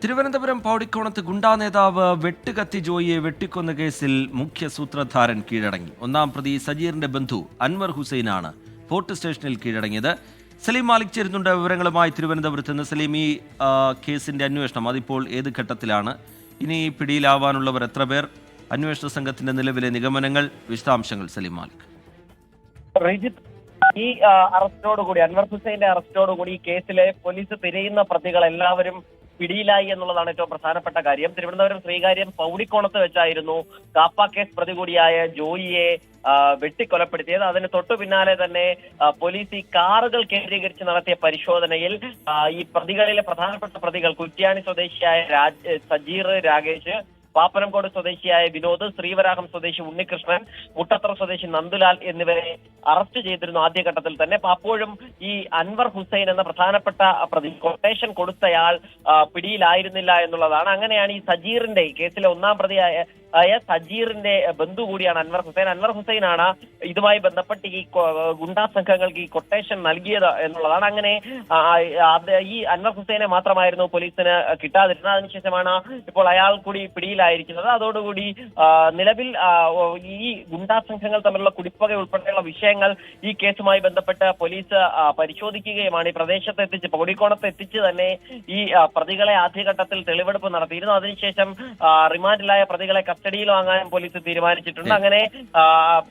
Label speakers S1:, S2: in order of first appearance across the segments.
S1: തിരുവനന്തപുരം പൗടിക്കോണത്ത് ഗുണ്ടാ നേതാവ് വെട്ടുകത്തി ജോയിയെ വെട്ടിക്കൊന്ന കേസിൽ മുഖ്യ സൂത്രധാരൻ കീഴടങ്ങി. ഒന്നാം പ്രതി സജീറിന്റെ ബന്ധു അൻവർ ഹുസൈനാണ് ഫോർട്ട് സ്റ്റേഷനിൽ കീഴടങ്ങിയത്. സലീം മാലിക് ചേരുന്നുണ്ട് വിവരങ്ങളുമായി തിരുവനന്തപുരത്ത് നിന്ന്. സലീം, ഈ കേസിന്റെ അന്വേഷണം അതിപ്പോൾ ഏത് ഘട്ടത്തിലാണ്? ഇനി പിടിയിലാവാനുള്ളവർ എത്ര പേർ? അന്വേഷണ സംഘത്തിന്റെ നിലവിലെ നിഗമനങ്ങൾ, വിശദാംശങ്ങൾ സലീം മാലിക്.
S2: ഈ അറസ്റ്റോടുകൂടി, അൻവർ ഹുസൈന്റെ അറസ്റ്റോടുകൂടി ഈ കേസിലെ പോലീസ് തിരയുന്ന പ്രതികൾ എല്ലാവരും പിടിയിലായി എന്നുള്ളതാണ് ഏറ്റവും പ്രധാനപ്പെട്ട കാര്യം. തിരുവനന്തപുരം ശ്രീകാര്യം പൗടിക്കോണത്ത് വെച്ചായിരുന്നു കാപ്പ കേസ് പ്രതി കൂടിയായ ജോയിയെ വെട്ടിക്കൊലപ്പെടുത്തിയത്. അതിന് തൊട്ടു പിന്നാലെ തന്നെ പോലീസ് ഈ കാറുകൾ കേന്ദ്രീകരിച്ച് നടത്തിയ പരിശോധനയിൽ ഈ പ്രതികളിലെ പ്രധാനപ്പെട്ട പ്രതികൾ കുറ്റ്യാണി സ്വദേശിയായ സജീർ രാകേഷ്, പാപ്പനംകോട് സ്വദേശിയായ വിനോദ്, ശ്രീവരാഹം സ്വദേശി ഉണ്ണികൃഷ്ണൻ, മുട്ടത്തറ സ്വദേശി നന്ദുലാൽ എന്നിവരെ അറസ്റ്റ് ചെയ്തിരുന്നു ആദ്യഘട്ടത്തിൽ തന്നെ. അപ്പോഴും ഈ അൻവർ ഹുസൈൻ എന്ന പ്രധാനപ്പെട്ട പ്രതി, കൊട്ടേഷൻ കൊടുത്തയാൾ പിടിയിലായിരുന്നില്ല എന്നുള്ളതാണ്. അങ്ങനെയാണ് ഈ സജീറിന്റെ, ഈ കേസിലെ ഒന്നാം പ്രതിയായ സജീറിന്റെ ബന്ധു കൂടിയാണ് അൻവർ ഹുസൈൻ. അൻവർ ഹുസൈനാണ് ഇതുമായി ബന്ധപ്പെട്ട് ഈ ഗുണ്ടാ സംഘങ്ങൾക്ക് ഈ കൊട്ടേഷൻ നൽകിയത് എന്നുള്ളതാണ്. അങ്ങനെ ഈ അൻവർ ഹുസൈനെ മാത്രമായിരുന്നു പോലീസിന് കിട്ടാതിരുന്നത്. അതിനുശേഷമാണ് ഇപ്പോൾ അയാൾ കൂടി പിടിയിലായിരിക്കുന്നത്. അതോടുകൂടി നിലവിൽ ഈ ഗുണ്ടാ സംഘങ്ങൾ തമ്മിലുള്ള കുടിപ്പക ഉൾപ്പെടെയുള്ള വിഷയങ്ങൾ ഈ കേസുമായി ബന്ധപ്പെട്ട് പോലീസ് പരിശോധിക്കുകയുമാണ്. ഈ പ്രദേശത്ത് എത്തിച്ച്, പൗടിക്കോണത്ത് എത്തിച്ച് തന്നെ ഈ പ്രതികളെ ആദ്യഘട്ടത്തിൽ തെളിവെടുപ്പ് നടത്തിയിരുന്നു. അതിനുശേഷം റിമാൻഡിലായ പ്രതികളെ കസ്റ്റഡിയിൽ വാങ്ങാനും പോലീസ് തീരുമാനിച്ചിട്ടുണ്ട്. അങ്ങനെ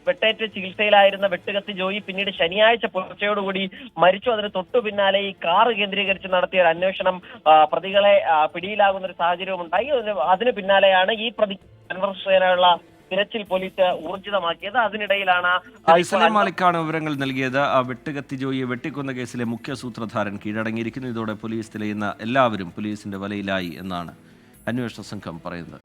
S2: വെട്ടേറ്റ് ചികിത്സയിലായിരുന്ന വെട്ടുകത്തി ജോയി പിന്നീട് ശനിയാഴ്ച പുലർച്ചയോടുകൂടി മരിച്ചു. അതിന് തൊട്ടു പിന്നാലെ ഈ കാർ കേന്ദ്രീകരിച്ച് നടത്തിയ ഒരു അന്വേഷണം പ്രതികളെ പിടിയിലാകുന്ന ഒരു സാഹചര്യവും ഉണ്ടായി. അതിന് പിന്നാലെയാണ് ഈ പ്രതി അൻവർ ഹുസൈനുള്ള തിരച്ചിൽ പോലീസ് ഊർജിതമാക്കിയത്. അതിനിടയിലാണ്
S1: സലീം മാലിക്കാണ് വിവരങ്ങൾ നൽകിയത്. ആ വെട്ടുകത്തി ജോയിയെ വെട്ടിക്കൊന്ന കേസിലെ മുഖ്യ സൂത്രധാരൻ കീഴടങ്ങിയിരിക്കുന്നു. ഇതോടെ പോലീസ് തിരയുന്ന എല്ലാവരും പോലീസിന്റെ വലയിലായി എന്നാണ് അന്വേഷണ സംഘം പറയുന്നത്.